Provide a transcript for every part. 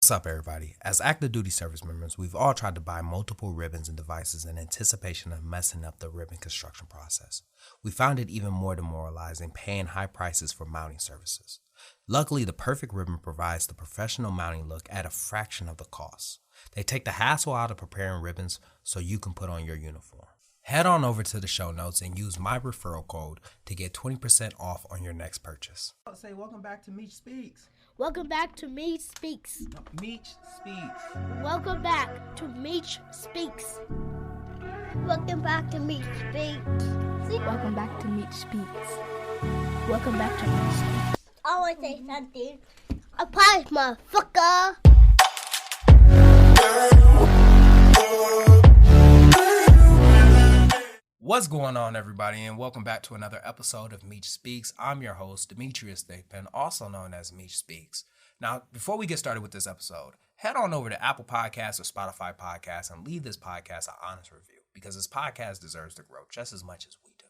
What's up, everybody? As active duty service members, we've all tried to buy multiple ribbons and devices in anticipation of messing up the ribbon construction process. We found it even more demoralizing paying high prices for mounting services. Luckily, the Perfect Ribbon provides the professional mounting look at a fraction of the cost. They take the hassle out of preparing ribbons so you can put on your uniform. Head on over to the show notes and use my referral code to get 20% off on your next purchase. Say welcome back to Meech Speaks. Welcome back to Meech Speaks. Meech Speaks. Welcome back to Meech Speaks. Welcome back to Meech Speaks. Welcome back to Meech Speaks. Welcome back to Meech Speaks. I want to say something. A pie, motherfucker. What's going on, everybody, and welcome back to another episode of Meech Speaks. I'm your host, Demetrius Thigpen, also known as Meech Speaks. Now, before we get started with this episode, head on over to Apple Podcasts or Spotify Podcasts and leave this podcast an honest review, because this podcast deserves to grow just as much as we do.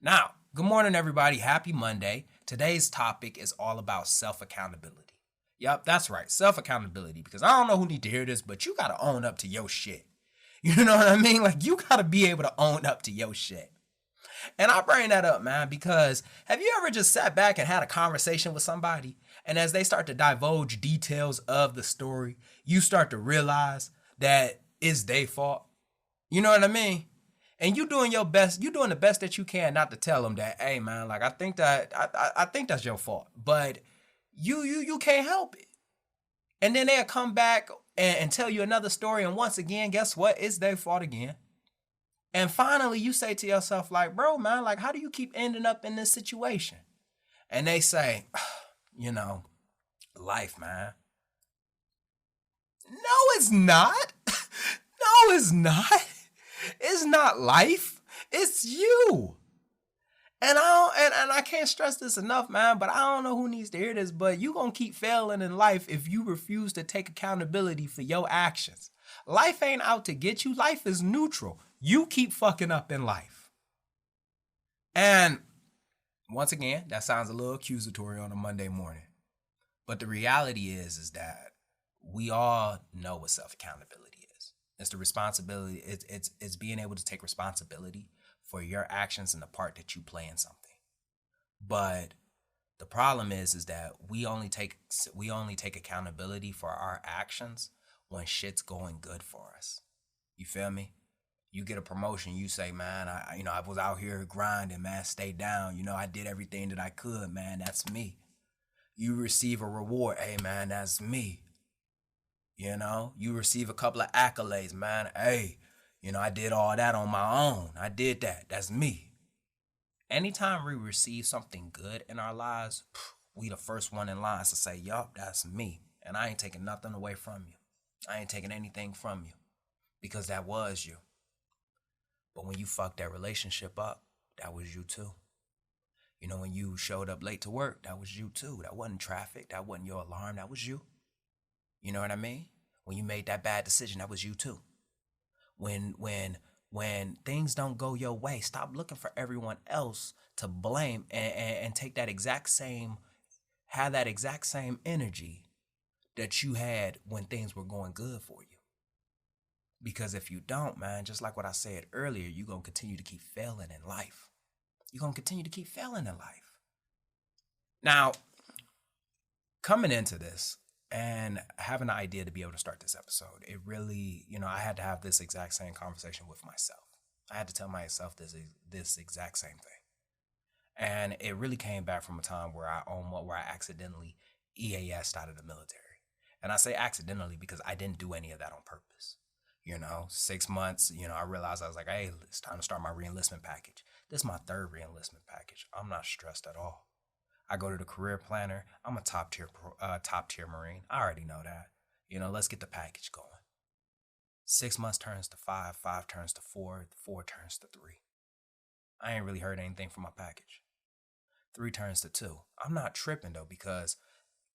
Now, good morning, everybody. Happy Monday. Today's topic is all about self-accountability. Yep, that's right, self-accountability, because I don't know who need to hear this, but you got to own up to your shit. You know what I mean? Like, you got to be able to own up to your shit. And I bring that up, man, because have you ever just sat back and had a conversation with somebody, and as they start to divulge details of the story, you start to realize that it's their fault? You know what I mean? And you doing your best, you doing the best that you can not to tell them that, hey, man, like, I think that's your fault, but you can't help it. And then they'll come back and tell you another story, and once again, guess what? It's their fault again. And finally, you say to yourself, like, bro, man, like, how do you keep ending up in this situation? And they say, you know, life, man. No, it's not. No, it's not. It's not life. It's you. And I can't stress this enough, man, but I don't know who needs to hear this, but you gonna keep failing in life if you refuse to take accountability for your actions. Life ain't out to get you. Life is neutral. You keep fucking up in life. And once again, that sounds a little accusatory on a Monday morning. But the reality is that we all know what self-accountability is. It's the responsibility. It's being able to take responsibility for your actions and the part that you play in something. But the problem is that we only take accountability for our actions when shit's going good for us. You feel me? You get a promotion, you say, man, I was out here grinding, man, stay down. You know, I did everything that I could, man, that's me. You receive a reward, hey, man, that's me. You know, you receive a couple of accolades, man, hey, you know, I did all that on my own. I did that. That's me. Anytime we receive something good in our lives, we the first one in line to say, yup, that's me. And I ain't taking nothing away from you. I ain't taking anything from you, because that was you. But when you fucked that relationship up, that was you too. You know, when you showed up late to work, that was you too. That wasn't traffic. That wasn't your alarm. That was you. You know what I mean? When you made that bad decision, that was you too. When things don't go your way, stop looking for everyone else to blame and take that exact same, have that exact same energy that you had when things were going good for you. Because if you don't, man, just like what I said earlier, you're going to continue to keep failing in life. You're going to continue to keep failing in life. Now, coming into this, and having the idea to be able to start this episode, it really, you know, I had to have this exact same conversation with myself. I had to tell myself this exact same thing. And it really came back from a time where I accidentally EAS'd out of the military. And I say accidentally because I didn't do any of that on purpose. You know, 6 months, you know, I realized, I was like, hey, it's time to start my re-enlistment package. This is my third re-enlistment package. I'm not stressed at all. I go to the career planner. I'm a top tier Marine. I already know that. You know, let's get the package going. 6 months turns to 5, 5 turns to 4, 4 turns to 3. I ain't really heard anything from my package. 3 turns to 2. I'm not tripping though, because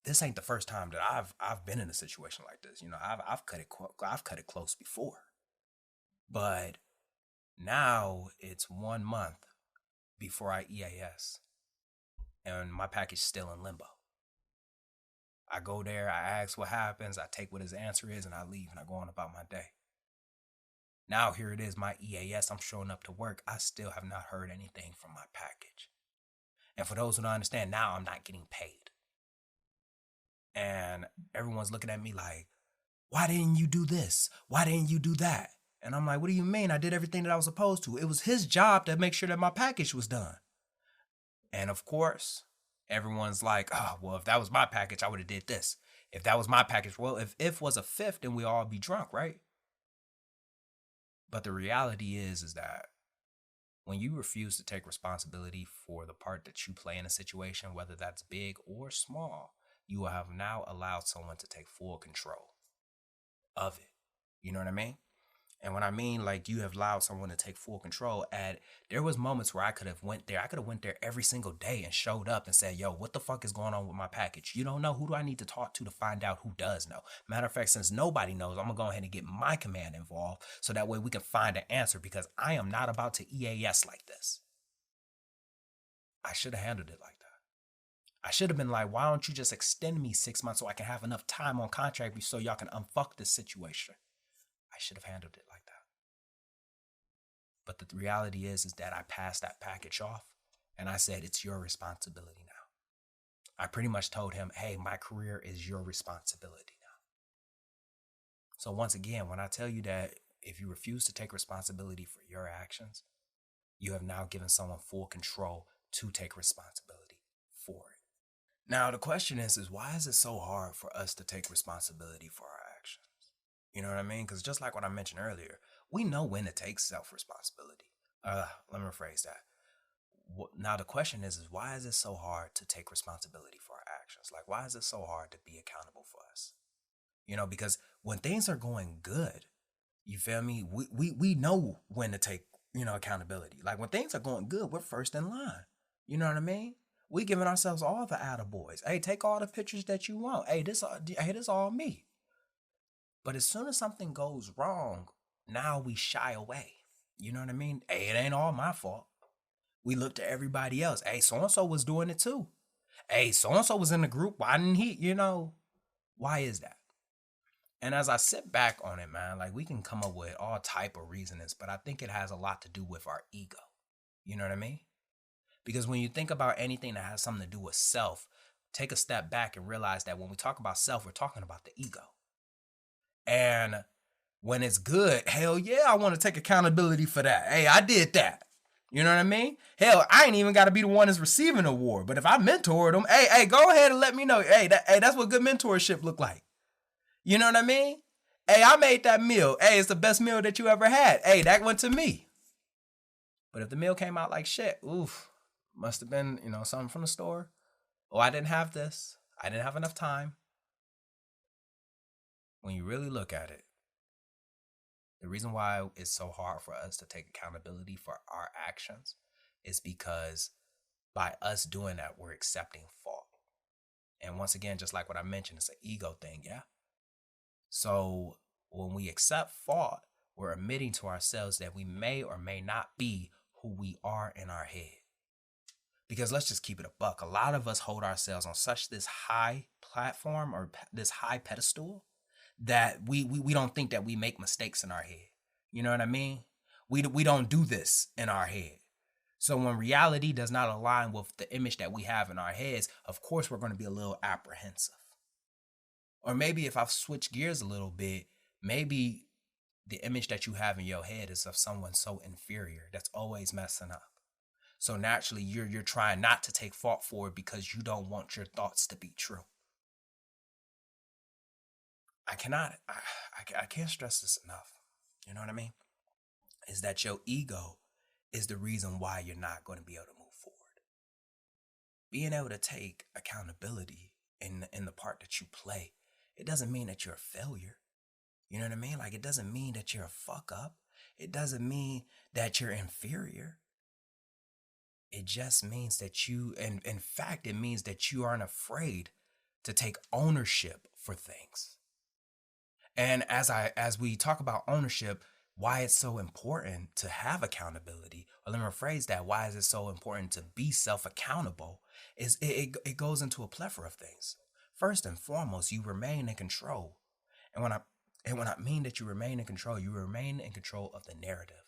this ain't the first time that I've been in a situation like this. You know, I've cut it close before. But now it's 1 month before I EAS. And my package is still in limbo. I go there, I ask what happens, I take what his answer is, and I leave and I go on about my day. Now here it is, my EAS, I'm showing up to work. I still have not heard anything from my package. And for those who don't understand, now I'm not getting paid. And everyone's looking at me like, why didn't you do this? Why didn't you do that? And I'm like, what do you mean? I did everything that I was supposed to. It was his job to make sure that my package was done. And of course, everyone's like, oh, well, if that was my package, I would have did this. If that was my package, well, if was a fifth, then we all be drunk, right? But the reality is that when you refuse to take responsibility for the part that you play in a situation, whether that's big or small, you have now allowed someone to take full control of it. You know what I mean? And when I mean like you have allowed someone to take full control, there was moments where I could have went there. I could have went there every single day and showed up and said, yo, what the fuck is going on with my package? You don't know? Who do I need to talk to find out who does know? Matter of fact, since nobody knows, I'm going to go ahead and get my command involved so that way we can find an answer, because I am not about to EAS like this. I should have handled it like that. I should have been like, why don't you just extend me 6 months so I can have enough time on contract so y'all can unfuck this situation? I should have handled it like that. But the reality is that I passed that package off and I said, it's your responsibility now. I pretty much told him, hey, my career is your responsibility now. So once again, when I tell you that if you refuse to take responsibility for your actions, you have now given someone full control to take responsibility for it. Now, the question is why is it so hard for us to take responsibility for our actions? You know what I mean? Because just like what I mentioned earlier, we know when to take self-responsibility. Let me rephrase that. Now, the question is why is it so hard to take responsibility for our actions? Like, why is it so hard to be accountable for us? You know, because when things are going good, you feel me? We know when to take, accountability. Like when things are going good, we're first in line. You know what I mean? We giving ourselves all the attaboys. Hey, take all the pictures that you want. Hey, this all me. But as soon as something goes wrong, now we shy away. You know what I mean? Hey, it ain't all my fault. We look to everybody else. Hey, so-and-so was doing it too. Hey, so-and-so was in the group. Why didn't he? Why is that? And as I sit back on it, man, like we can come up with all type of reasonings, but I think it has a lot to do with our ego. You know what I mean? Because when you think about anything that has something to do with self, take a step back and realize that when we talk about self, we're talking about the ego. And when it's good, hell yeah, I want to take accountability for that. Hey, I did that. You know what I mean? Hell, I ain't even got to be the one that's receiving the award. But if I mentored them, hey, go ahead and let me know. Hey, that's what good mentorship look like. You know what I mean? Hey, I made that meal. Hey, it's the best meal that you ever had. Hey, that went to me. But if the meal came out like shit, oof, must have been, something from the store. Oh, I didn't have this. I didn't have enough time. When you really look at it, the reason why it's so hard for us to take accountability for our actions is because by us doing that, we're accepting fault. And once again, just like what I mentioned, it's an ego thing, yeah? So when we accept fault, we're admitting to ourselves that we may or may not be who we are in our head. Because let's just keep it a buck. A lot of us hold ourselves on such this high platform or this high pedestal that we don't think that we make mistakes in our head. You know what I mean? We don't do this in our head. So when reality does not align with the image that we have in our heads, of course, we're going to be a little apprehensive. Or maybe if I've switched gears a little bit, maybe the image that you have in your head is of someone so inferior that's always messing up. So naturally, you're trying not to take fault for it because you don't want your thoughts to be true. I can't stress this enough. You know what I mean? Is that your ego is the reason why you're not going to be able to move forward. Being able to take accountability in the part that you play, it doesn't mean that you're a failure. You know what I mean? Like, it doesn't mean that you're a fuck up. It doesn't mean that you're inferior. It just means that in fact, it means that you aren't afraid to take ownership for things. And as we talk about ownership, why it's so important to have accountability, or let me rephrase that, why is it so important to be self-accountable, is it goes into a plethora of things. First and foremost, you remain in control. And when I mean that you remain in control, you remain in control of the narrative.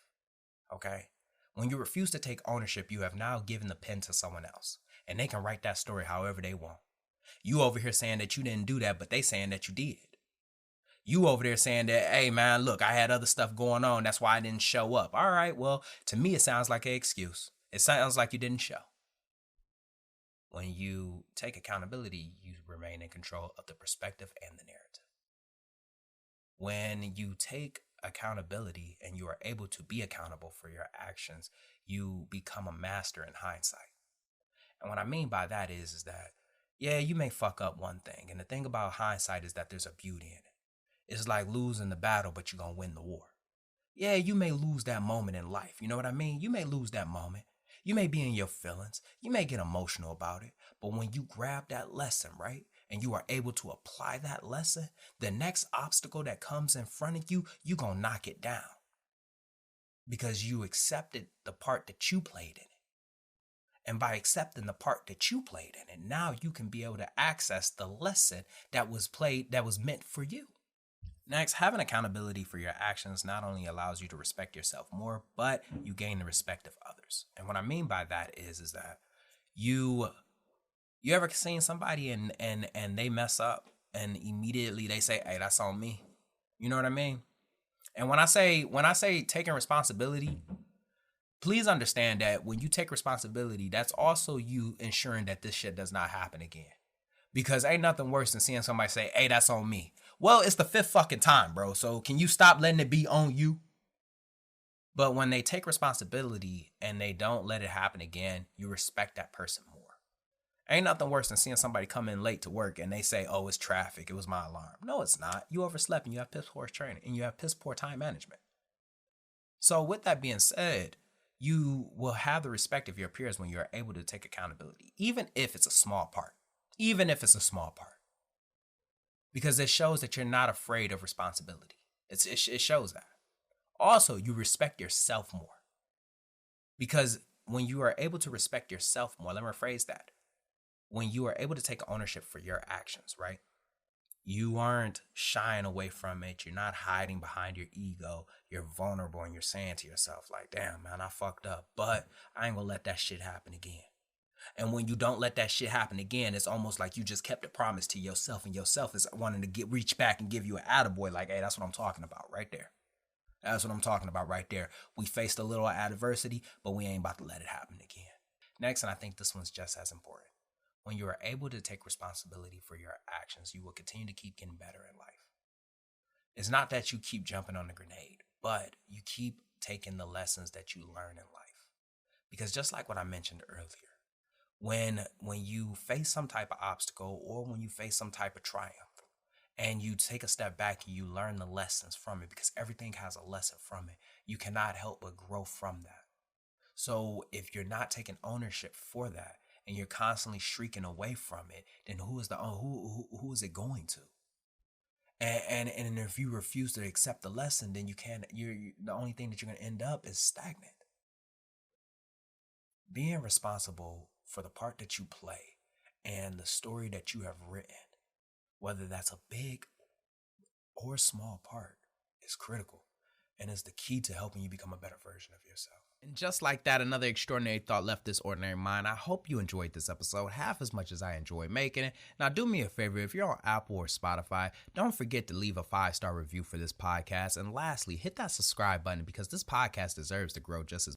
Okay? When you refuse to take ownership, you have now given the pen to someone else. And they can write that story however they want. You over here saying that you didn't do that, but they saying that you did. You over there saying that, hey man, look, I had other stuff going on. That's why I didn't show up. All right, well, to me, it sounds like an excuse. It sounds like you didn't show. When you take accountability, you remain in control of the perspective and the narrative. When you take accountability and you are able to be accountable for your actions, you become a master in hindsight. And what I mean by that is that, yeah, you may fuck up one thing. And the thing about hindsight is that there's a beauty in it. It's like losing the battle, but you're going to win the war. Yeah, you may lose that moment in life. You know what I mean? You may lose that moment. You may be in your feelings. You may get emotional about it. But when you grab that lesson, right, and you are able to apply that lesson, the next obstacle that comes in front of you, you're going to knock it down. Because you accepted the part that you played in it. And by accepting the part that you played in it, now you can be able to access the lesson that was meant for you. Next, having accountability for your actions not only allows you to respect yourself more, but you gain the respect of others. And what I mean by that is that you ever seen somebody and they mess up and immediately they say, hey, that's on me. You know what I mean? And when I say taking responsibility, please understand that when you take responsibility, that's also you ensuring that this shit does not happen again. Because ain't nothing worse than seeing somebody say, hey, that's on me. Well, it's the 5th fucking time, bro. So can you stop letting it be on you? But when they take responsibility and they don't let it happen again, you respect that person more. Ain't nothing worse than seeing somebody come in late to work and they say, oh, it's traffic. It was my alarm. No, it's not. You overslept and you have piss poor training and you have piss poor time management. So with that being said, you will have the respect of your peers when you're able to take accountability, even if it's a small part. Even if it's a small part. Because it shows that you're not afraid of responsibility. It shows that. Also, you respect yourself more. Because when you are able to respect yourself more, let me rephrase that. When you are able to take ownership for your actions, right? You aren't shying away from it. You're not hiding behind your ego. You're vulnerable and you're saying to yourself like, damn, man, I fucked up, but I ain't gonna let that shit happen again. And when you don't let that shit happen again, it's almost like you just kept a promise to yourself, and yourself is wanting to reach back and give you an attaboy like, hey, that's what I'm talking about right there. That's what I'm talking about right there. We faced a little adversity, but we ain't about to let it happen again. Next, and I think this one's just as important. When you are able to take responsibility for your actions, you will continue to keep getting better in life. It's not that you keep jumping on the grenade, but you keep taking the lessons that you learn in life. Because just like what I mentioned earlier, when you face some type of obstacle or when you face some type of triumph and you take a step back and you learn the lessons from it, because everything has a lesson from it, you cannot help but grow from that. So if you're not taking ownership for that and you're constantly shrieking away from it, then who is it going to? And if you refuse to accept the lesson, then you're the only thing that you're going to end up is stagnant. Being responsible for the part that you play and the story that you have written, whether that's a big or small part, is critical and is the key to helping you become a better version of yourself. And just like that, another extraordinary thought left this ordinary mind. I hope you enjoyed this episode half as much as I enjoyed making it. Now, do me a favor. If you're on Apple or Spotify, don't forget to leave a 5-star review for this podcast. And lastly, hit that subscribe button because this podcast deserves to grow just as